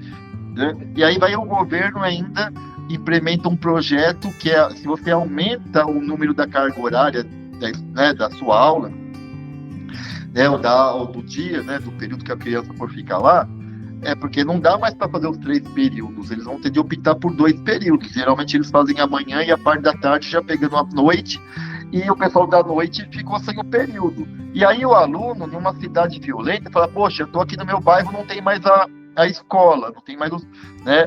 né? E aí vai o governo ainda implementa um projeto que se você aumenta o número da carga horária, né, da sua aula, né, ou do dia, né, do período que a criança for ficar lá, porque não dá mais para fazer os 3 períodos, eles vão ter de optar por 2 períodos. Geralmente eles fazem a manhã e a parte da tarde já pegando a noite, e o pessoal da noite ficou sem o período. E aí o aluno, numa cidade violenta, fala, poxa, eu estou aqui no meu bairro, não tem mais a escola, não tem mais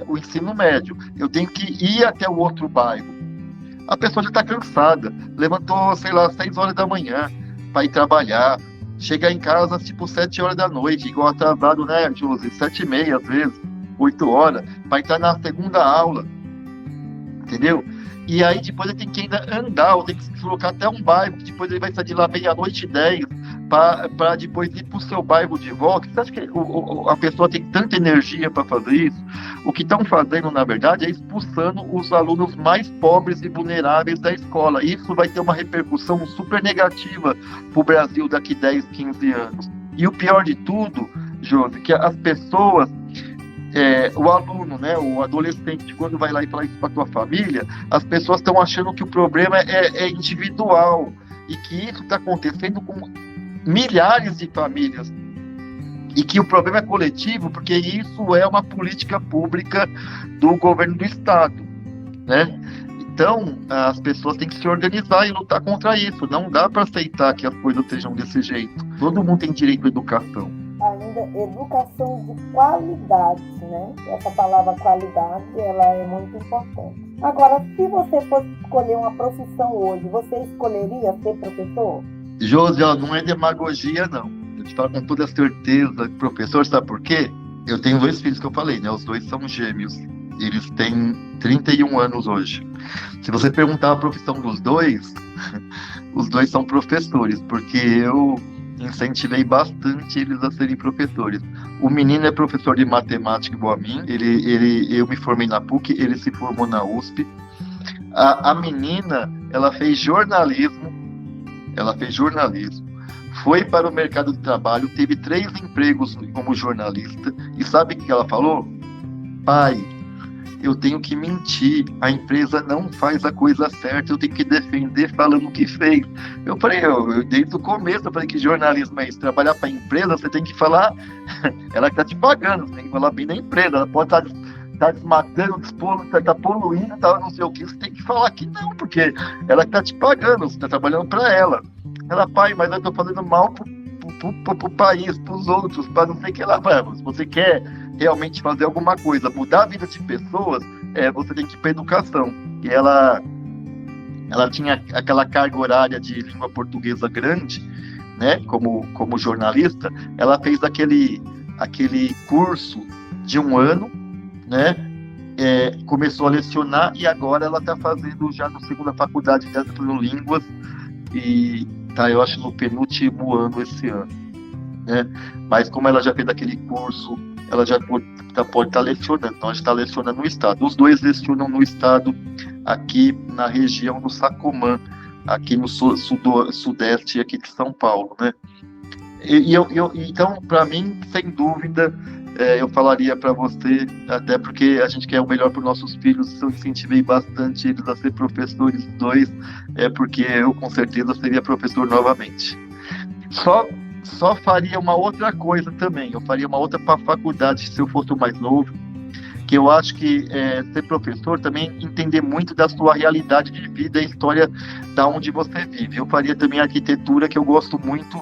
o ensino médio, eu tenho que ir até o outro bairro. A pessoa já está cansada, levantou, sei lá, 6 horas da manhã para ir trabalhar, chega em casa tipo 7 horas da noite, igual atrasado, né, Josi? 7h30 às vezes, 8 horas, para entrar na segunda aula, entendeu? E aí depois ele tem que ainda andar, ou tem que se deslocar até um bairro, depois ele vai sair de lá meia-noite e 10, para depois ir para o seu bairro de volta. Você acha que a pessoa tem tanta energia para fazer isso? O que estão fazendo, na verdade, é expulsando os alunos mais pobres e vulneráveis da escola. Isso vai ter uma repercussão super negativa para o Brasil daqui 10, 15 anos. E o pior de tudo, Josi, que as pessoas, o aluno, né, o adolescente, quando vai lá e fala isso para a tua família, as pessoas estão achando que o problema é individual e que isso está acontecendo com milhares de famílias e que o problema é coletivo, porque isso é uma política pública do governo do estado, né? Então, as pessoas têm que se organizar e lutar contra isso. Não dá para aceitar que as coisas sejam desse jeito. Todo mundo tem direito à educação. Ainda educação de qualidade, né? Essa palavra qualidade, ela é muito importante. Agora, se você fosse escolher uma profissão hoje, você escolheria ser professor? Josi, não é demagogia, não. Eu te falo com toda certeza, professor, sabe por quê? Eu tenho 2 filhos que eu falei, né? Os 2 são gêmeos. Eles têm 31 anos hoje. Se você perguntar a profissão dos 2, os 2 são professores, porque eu incentivei bastante eles a serem professores. O menino é professor de matemática igual a mim. Eu me formei na PUC, ele se formou na USP. A menina, ela fez jornalismo, foi para o mercado de trabalho, teve 3 empregos como jornalista, e sabe o que ela falou? Pai, eu tenho que mentir, a empresa não faz a coisa certa, eu tenho que defender falando o que fez. Eu falei, desde o começo, eu falei que jornalismo é isso, trabalhar para a empresa, você tem que falar, ela que está te pagando, você tem que falar bem da empresa, ela pode estar desmatando, está poluindo, não sei o que, você tem que falar que não, porque ela que está te pagando, você está trabalhando para ela. Ela, pai, mas eu estou fazendo mal pro país, pros outros, para não sei o que lá. Se você quer realmente fazer alguma coisa, mudar a vida de pessoas, você tem que ir para educação. E ela tinha aquela carga horária de língua portuguesa grande, né, como jornalista. Ela fez aquele curso de 1 ano, né, começou a lecionar e agora ela está fazendo já na segunda faculdade dela de línguas e eu acho no penúltimo ano esse ano, né? Mas como ela já fez aquele curso, ela já pode estar lecionando. Então a gente está lecionando no estado. Os 2 lecionam no estado, aqui na região do Sacomã, aqui no sudeste aqui de São Paulo, né? Então, para mim, sem dúvida, eu falaria para você, até porque a gente quer o melhor para os nossos filhos, eu incentivei bastante eles a ser professores 2, porque eu com certeza seria professor novamente. Só faria uma outra coisa também, eu faria uma outra faculdade se eu fosse o mais novo, que eu acho que ser professor também entender muito da sua realidade de vida e história da onde você vive. Eu faria também arquitetura, que eu gosto muito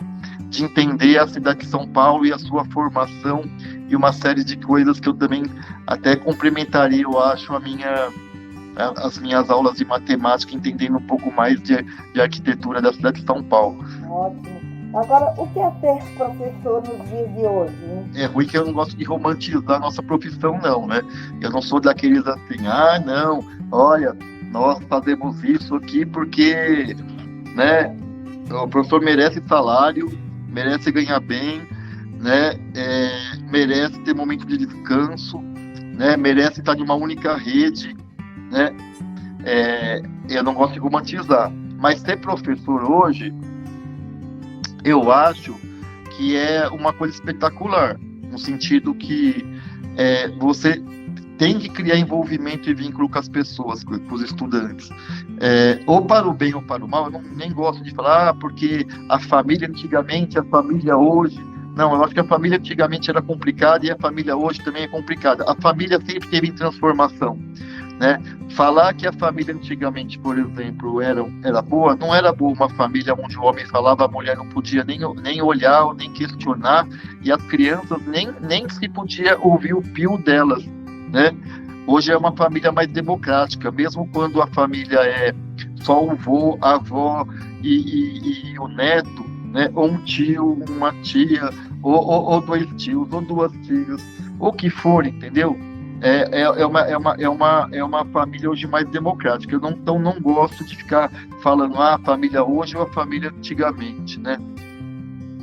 de entender a cidade de São Paulo e a sua formação e uma série de coisas que eu também até complementaria, eu acho, as minhas aulas de matemática, entendendo um pouco mais de arquitetura da cidade de São Paulo. Ótimo. Agora, o que é ser professor nos dias de hoje? É ruim que eu não gosto de romantizar a nossa profissão, não, né? Eu não sou daqueles assim, não, olha, nós fazemos isso aqui porque, né, o professor merece salário, merece ganhar bem, né, merece ter momento de descanso, né, merece estar em uma única rede, né? Eu não gosto de romantizar, mas ser professor hoje, eu acho que é uma coisa espetacular, no sentido que você tem que criar envolvimento e vínculo com as pessoas, com os estudantes, ou para o bem ou para o mal. Eu nem gosto de falar, porque a família antigamente, a família hoje. Não, eu acho que a família antigamente era complicada e a família hoje também é complicada. A família sempre teve em transformação, né? Falar que a família antigamente, por exemplo, era boa, não era boa uma família onde o homem falava, a mulher não podia nem olhar ou nem questionar, e as crianças nem se podia ouvir o pio delas, né? Hoje é uma família mais democrática, mesmo quando a família é só o vô, a avó e o neto, né? Ou um tio, uma tia, ou dois tios, ou duas tias, ou o que for, entendeu? É uma família hoje mais democrática. Eu não gosto de ficar falando a família hoje ou a família antigamente, né?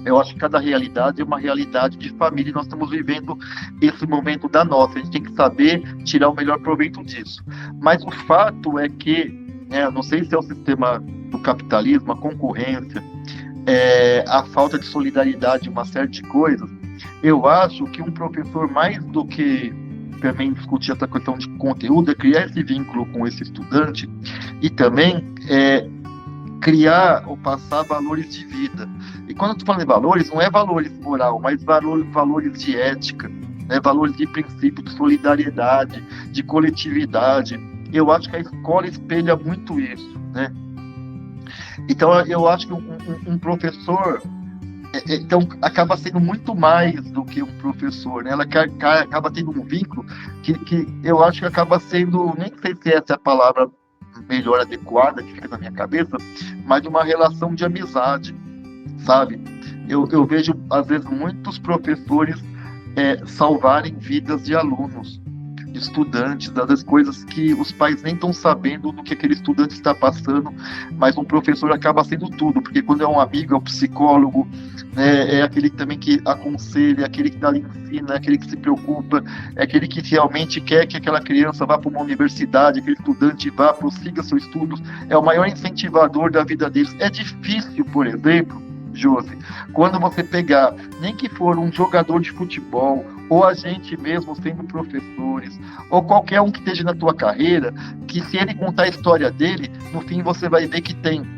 Eu acho que cada realidade é uma realidade de família e nós estamos vivendo esse momento da nossa. A gente tem que saber tirar o melhor proveito disso. Mas o fato é que, né, não sei se é o sistema do capitalismo, a concorrência, a falta de solidariedade, uma série de coisas. Eu acho que um professor, mais do que também discutir essa questão de conteúdo, é criar esse vínculo com esse estudante e também criar ou passar valores de vida. E quando eu estou falando de valores, não é valores moral, mas valores de ética, né? Valores de princípio, de solidariedade, de coletividade. Eu acho que a escola espelha muito isso, né? Então, eu acho que um professor então, acaba sendo muito mais do que um professor, né? Ela acaba tendo um vínculo que eu acho que acaba sendo, nem sei se essa é a palavra melhor adequada que fica na minha cabeça, mas uma relação de amizade, sabe? Eu vejo, às vezes, muitos professores salvarem vidas de alunos, de estudantes, das coisas que os pais nem estão sabendo do que aquele estudante está passando, mas um professor acaba sendo tudo, porque quando é um amigo, é um psicólogo, né, é aquele também que aconselha, é aquele que dá ensina, é aquele que se preocupa, é aquele que realmente quer que aquela criança vá para uma universidade, aquele estudante vá, prossiga seus estudos, é o maior incentivador da vida deles. É difícil, por exemplo, Josi, quando você pegar, nem que for um jogador de futebol, ou a gente mesmo sendo professores, ou qualquer um que esteja na tua carreira, que se ele contar a história dele, no fim você vai ver que tem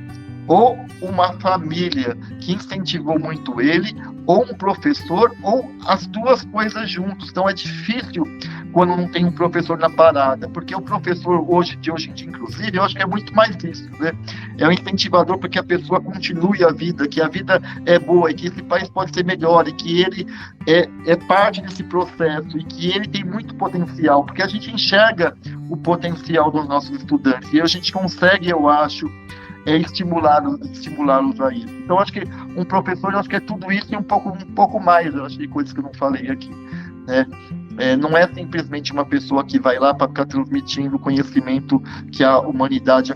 ou uma família que incentivou muito ele, ou um professor, ou as duas coisas juntos. Então é difícil quando não tem um professor na parada, porque o professor de hoje em dia, inclusive, eu acho que é muito mais isso, né? É um incentivador para que a pessoa continue a vida, que a vida é boa, e que esse país pode ser melhor, e que ele é parte desse processo, e que ele tem muito potencial, porque a gente enxerga o potencial dos nossos estudantes, e a gente consegue, eu acho, estimulá-los a isso. Então, acho que um professor, eu acho que é tudo isso e um pouco mais, eu acho, de coisas que eu não falei aqui, né? Não é simplesmente uma pessoa que vai lá para ficar transmitindo o conhecimento que a humanidade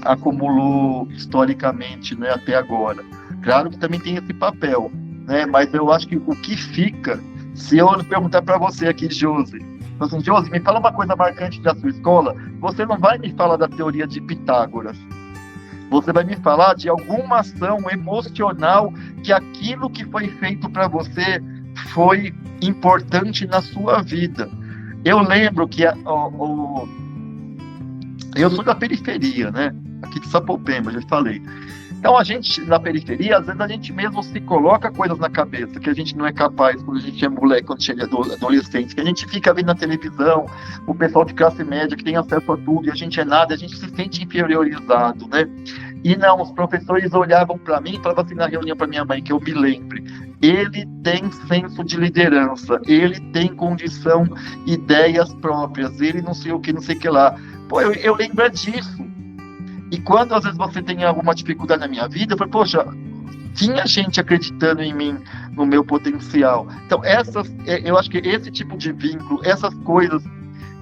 acumulou historicamente, né, até agora. Claro que também tem esse papel, né, mas eu acho que o que fica, se eu perguntar para você aqui, Josi, assim, Josi, me fala uma coisa marcante da sua escola, você não vai me falar da teoria de Pitágoras, você vai me falar de alguma ação emocional, que aquilo que foi feito para você foi importante na sua vida. Eu lembro que eu sou da periferia, né? Aqui de Sapopemba, já falei. Então, a gente, na periferia, às vezes a gente mesmo se coloca coisas na cabeça que a gente não é capaz quando a gente é moleque, quando a gente é adolescente, que a gente fica vendo na televisão, o pessoal de classe média que tem acesso a tudo, e a gente é nada, a gente se sente inferiorizado, né? E não, os professores olhavam para mim e falavam assim na reunião para minha mãe, que eu me lembre, ele tem senso de liderança, ele tem condição, ideias próprias, ele não sei o que, não sei o que lá. Pô, eu lembro disso. E quando às vezes você tem alguma dificuldade na minha vida, eu falo, poxa, tinha gente acreditando em mim, no meu potencial. Então, eu acho que esse tipo de vínculo, essas coisas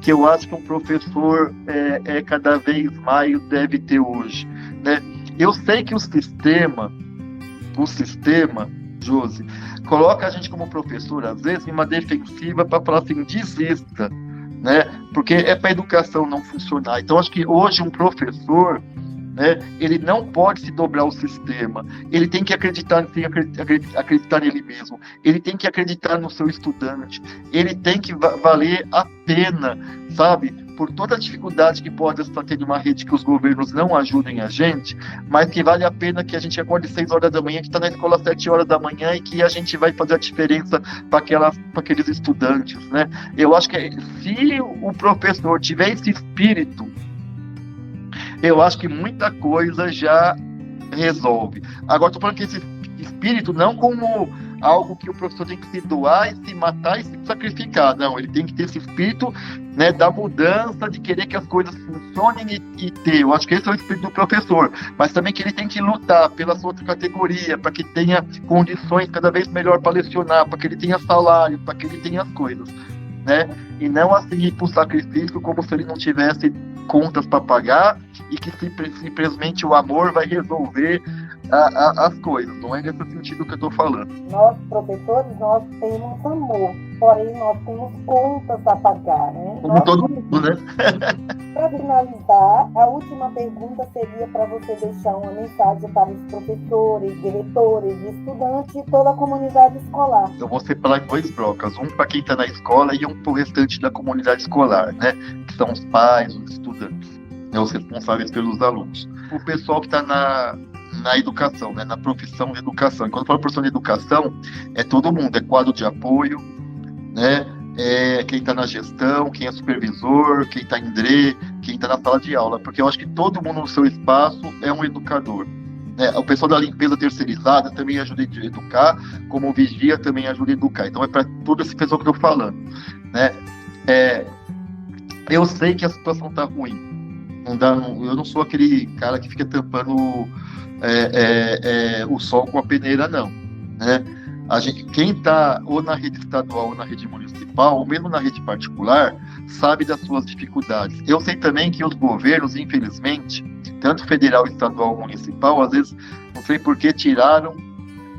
que eu acho que um professor cada vez mais deve ter hoje, né? Eu sei que o sistema, Josi, coloca a gente como professor, às vezes, em uma defensiva para falar assim, desista, né? Porque é para a educação não funcionar. Então, acho que hoje um professor, né, ele não pode se dobrar ao sistema, ele tem que acreditar nele mesmo, ele tem que acreditar no seu estudante, ele tem que valer a pena, sabe, por toda a dificuldade que pode estar tendo uma rede que os governos não ajudem a gente, mas que vale a pena que a gente acorde 6 horas da manhã, que está na escola às 7 horas da manhã e que a gente vai fazer a diferença para aqueles estudantes, né? Eu acho que se o professor tiver esse espírito, eu acho que muita coisa já resolve. Agora, estou falando que esse espírito não como algo que o professor tem que se doar e se matar e se sacrificar. Não, ele tem que ter esse espírito, né, da mudança, de querer que as coisas funcionem e ter. Eu acho que esse é o espírito do professor, mas também que ele tem que lutar pela sua outra categoria, para que tenha condições cada vez melhor para lecionar, para que ele tenha salário, para que ele tenha as coisas, né? E não assim ir para o sacrifício como se ele não tivesse contas para pagar e que simplesmente o amor vai resolver as coisas. Não é nesse sentido que eu estou falando. Nós, professores, nós temos amor, porém nós temos contas a pagar, né? Como todo mundo, né? Para finalizar, a última pergunta seria para você deixar uma mensagem para os professores, diretores, estudantes e toda a comunidade escolar. Eu vou separar em 2 blocos, um para quem está na escola e um para o restante da comunidade escolar, né? Que são os pais, os estudantes, né? Os responsáveis pelos alunos. O pessoal que está na educação, né? Na profissão de educação. E quando eu falo profissão de educação, é todo mundo, é quadro de apoio, né? Quem está na gestão, quem é supervisor, quem está em DRE, quem está na sala de aula, porque eu acho que todo mundo no seu espaço é um educador. O pessoal da limpeza terceirizada também ajuda a educar, como o vigia também ajuda a educar. Então é para todo esse pessoal que eu estou falando, né? Eu sei que a situação está ruim. Eu não sou aquele cara que fica tampando o sol com a peneira, não, né? Quem está ou na rede estadual ou na rede municipal, ou mesmo na rede particular, sabe das suas dificuldades. Eu sei também que os governos, infelizmente, tanto federal, estadual ou municipal, às vezes, não sei por que tiraram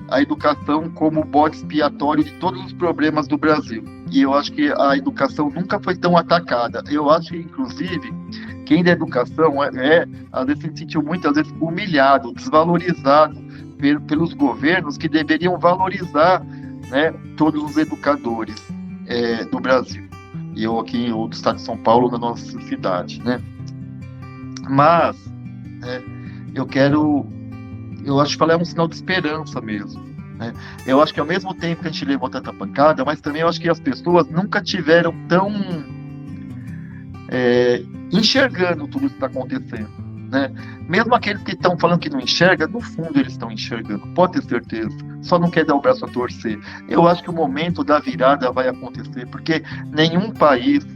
a educação como bode expiatório de todos os problemas do Brasil. E eu acho que a educação nunca foi tão atacada. Eu acho que, inclusive, quem da educação às vezes se sentiu muitas vezes humilhado, desvalorizado pelos governos que deveriam valorizar, né, todos os educadores do Brasil. E eu aqui do estado de São Paulo, na nossa cidade, né? Mas eu acho que falar é um sinal de esperança mesmo, né? Eu acho que ao mesmo tempo que a gente levou tanta pancada, mas também eu acho que as pessoas nunca tiveram tão enxergando tudo isso que está acontecendo, né? Mesmo aqueles que estão falando que não enxergam, no fundo eles estão enxergando, pode ter certeza, só não quer dar o braço a torcer. Eu acho que o momento da virada vai acontecer, porque nenhum país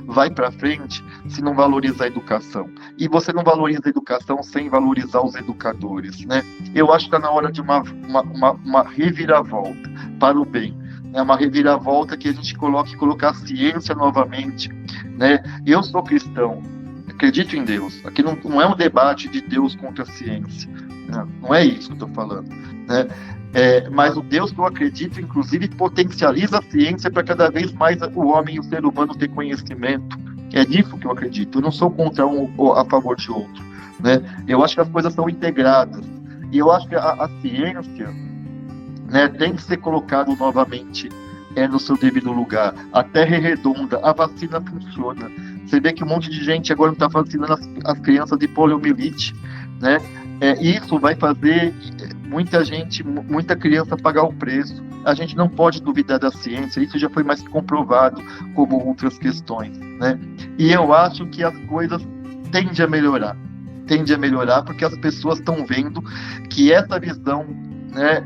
vai para frente se não valorizar a educação. E você não valoriza a educação sem valorizar os educadores, né? Eu acho que está na hora de uma reviravolta para o bem. É uma reviravolta que a gente colocar a ciência novamente, né? Eu sou cristão, acredito em Deus. Aqui não é um debate de Deus contra a ciência. Não é isso que eu estou falando, né? Mas o Deus que eu acredito, inclusive, potencializa a ciência para cada vez mais o homem e o ser humano ter conhecimento. É disso que eu acredito. Eu não sou contra um ou a favor de outro, né? Eu acho que as coisas são integradas. E eu acho que a ciência, né, tem que ser colocado novamente no seu devido lugar. A Terra é redonda, a vacina funciona. Você vê que um monte de gente agora não está vacinando as crianças de poliomielite, né? Isso vai fazer muita criança pagar o preço. A gente não pode duvidar da ciência, isso já foi mais que comprovado, como outras questões, né? E eu acho que as coisas tendem a melhorar, porque as pessoas estão vendo que essa visão, né,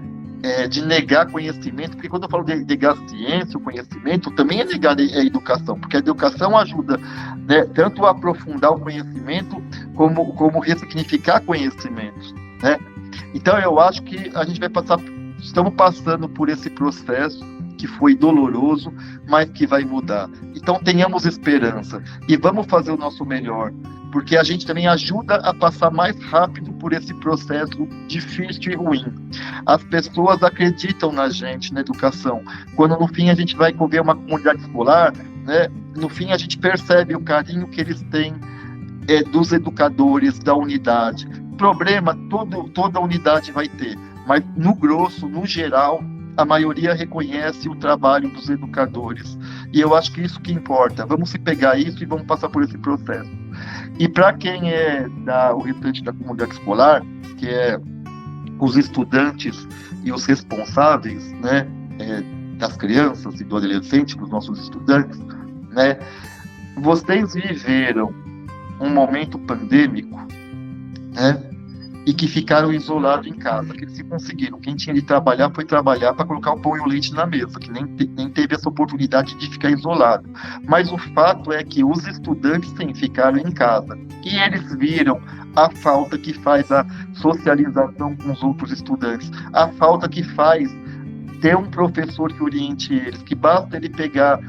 de negar conhecimento, porque quando eu falo de negar a ciência, o conhecimento, também é negar a educação, porque a educação ajuda, né, tanto a aprofundar o conhecimento, como ressignificar conhecimentos, né? Então eu acho que a gente estamos passando por esse processo que foi doloroso, mas que vai mudar. Então tenhamos esperança e vamos fazer o nosso melhor, porque a gente também ajuda a passar mais rápido por esse processo difícil e ruim. As pessoas acreditam na gente, na educação. Quando no fim a gente vai ver uma comunidade escolar, né, no fim a gente percebe o carinho que eles têm dos educadores, da unidade. Problema, toda unidade vai ter, mas no grosso, no geral, a maioria reconhece o trabalho dos educadores. E eu acho que isso que importa. Vamos se pegar isso e vamos passar por esse processo. E para quem o restante da comunidade escolar, que é os estudantes e os responsáveis, né, das crianças e do adolescente, dos nossos estudantes, né, vocês viveram um momento pandêmico, né, e que ficaram isolados em casa, que eles se conseguiram. Quem tinha de trabalhar foi trabalhar para colocar o pão e o leite na mesa, que nem teve essa oportunidade de ficar isolado. Mas o fato é que os estudantes, sim, ficaram em casa. E eles viram a falta que faz a socialização com os outros estudantes, a falta que faz ter um professor que oriente eles, que basta ele pegar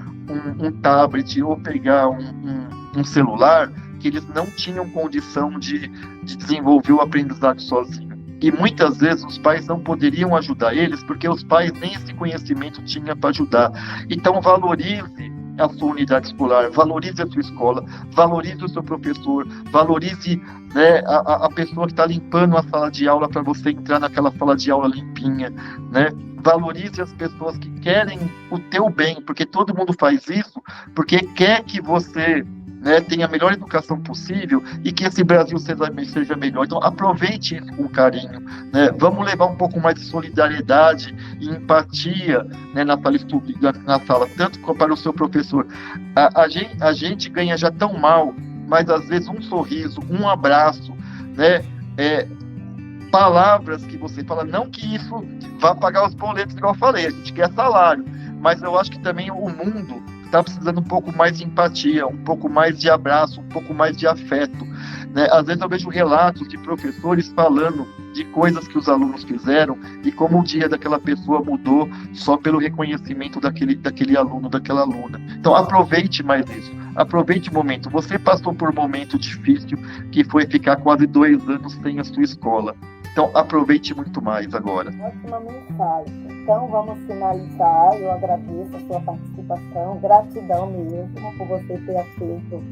um tablet ou pegar um celular, que eles não tinham condição de desenvolver o aprendizado sozinho. E muitas vezes os pais não poderiam ajudar eles, porque os pais nem esse conhecimento tinham para ajudar. Então valorize a sua unidade escolar, valorize a sua escola, valorize o seu professor, valorize, né, a pessoa que está limpando a sala de aula para você entrar naquela sala de aula limpinha, né? Valorize as pessoas que querem o teu bem, porque todo mundo faz isso porque quer que você, né, tenha a melhor educação possível e que esse Brasil seja melhor. Então aproveite isso com carinho, né? Vamos levar um pouco mais de solidariedade e empatia, né, na sala, tanto para o seu professor. A gente ganha já tão mal, mas às vezes um sorriso, um abraço, né, palavras que você fala, não que isso vá pagar os boletos, igual eu falei, a gente quer salário, mas eu acho que também o mundo está precisando um pouco mais de empatia, um pouco mais de abraço, um pouco mais de afeto, né? Às vezes eu vejo relatos de professores falando de coisas que os alunos fizeram e como o dia daquela pessoa mudou só pelo reconhecimento daquele aluno, daquela aluna. Então aproveite mais isso, aproveite o momento. Você passou por um momento difícil que foi ficar quase 2 anos sem a sua escola. Então aproveite muito mais agora. Ótima mensagem. Então vamos finalizar. Eu agradeço a sua participação, gratidão mesmo por você ter aceito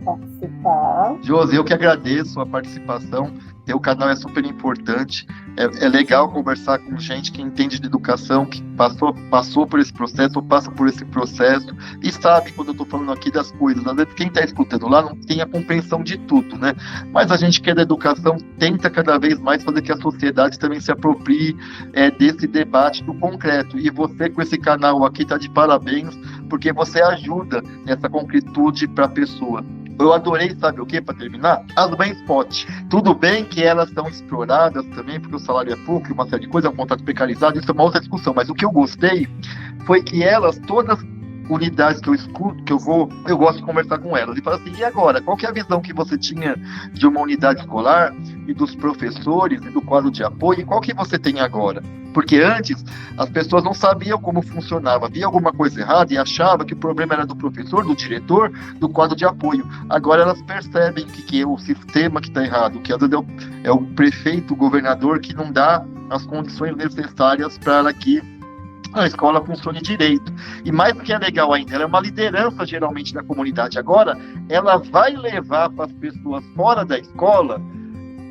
participar. Josi, eu que agradeço a participação. Teu canal é super importante. É legal conversar com gente que entende de educação, que passou por esse processo ou passa por esse processo e sabe quando eu estou falando aqui das coisas. Às vezes quem está escutando lá não tem a compreensão de tudo, né? Mas a gente que é da educação tenta cada vez mais fazer que a sociedade também se aproprie desse debate do concreto. E você com esse canal aqui está de parabéns, porque você ajuda nessa concretude para a pessoa. Eu adorei, sabe o que, para terminar? As mães pote. Tudo bem que elas estão exploradas também, porque o salário é pouco, uma série de coisas, é um contrato precarizado, isso é uma outra discussão. Mas o que eu gostei foi que elas, todas unidades que eu escuto, eu gosto de conversar com elas. E falar assim, e agora? Qual que é a visão que você tinha de uma unidade escolar e dos professores e do quadro de apoio? E qual que você tem agora? Porque antes, as pessoas não sabiam como funcionava, via alguma coisa errada e achava que o problema era do professor, do diretor, do quadro de apoio. Agora elas percebem que é o sistema que está errado, que às vezes é o prefeito, o governador, que não dá as condições necessárias para que a escola funcione direito. E mais do que é legal ainda, ela é uma liderança geralmente da comunidade. Agora, ela vai levar para as pessoas fora da escola,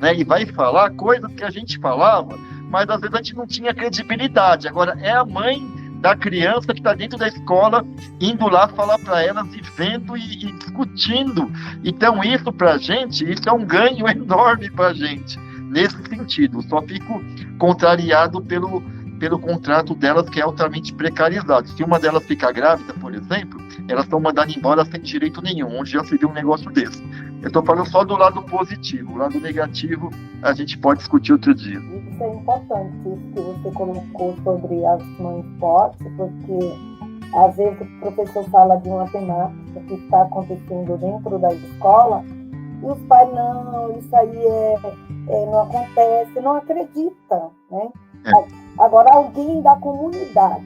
né, e vai falar coisas que a gente falava, mas às vezes a gente não tinha credibilidade. Agora é a mãe da criança que está dentro da escola indo lá falar para elas e vendo e discutindo. Então isso para a gente, isso é um ganho enorme para a gente, nesse sentido. Só fico contrariado pelo contrato delas, que é altamente precarizado. Se uma delas ficar grávida, por exemplo, elas estão mandando embora sem direito nenhum, onde já se viu um negócio desse. Eu estou falando só do lado positivo. O lado negativo a gente pode discutir outro dia. Isso é importante, isso que você colocou sobre as mães fortes, porque às vezes o professor fala de uma temática que está acontecendo dentro da escola e os pais, não, isso aí não acontece, não acredita, né? Agora, alguém da comunidade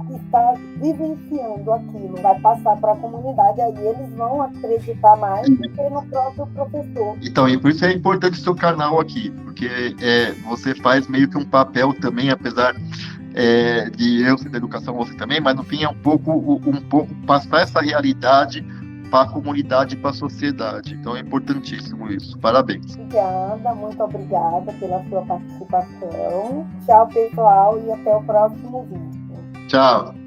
que está vivenciando aquilo vai passar para a comunidade, aí eles vão acreditar mais do que no próprio professor. Então, e por isso é importante o seu canal aqui, porque você faz meio que um papel também, apesar de eu ser da educação, você também, mas no fim é um pouco passar essa realidade para a comunidade e para a sociedade. Então é importantíssimo isso. Parabéns. Obrigada, muito obrigada pela sua participação. Tchau, pessoal, e até o próximo vídeo. Tchau.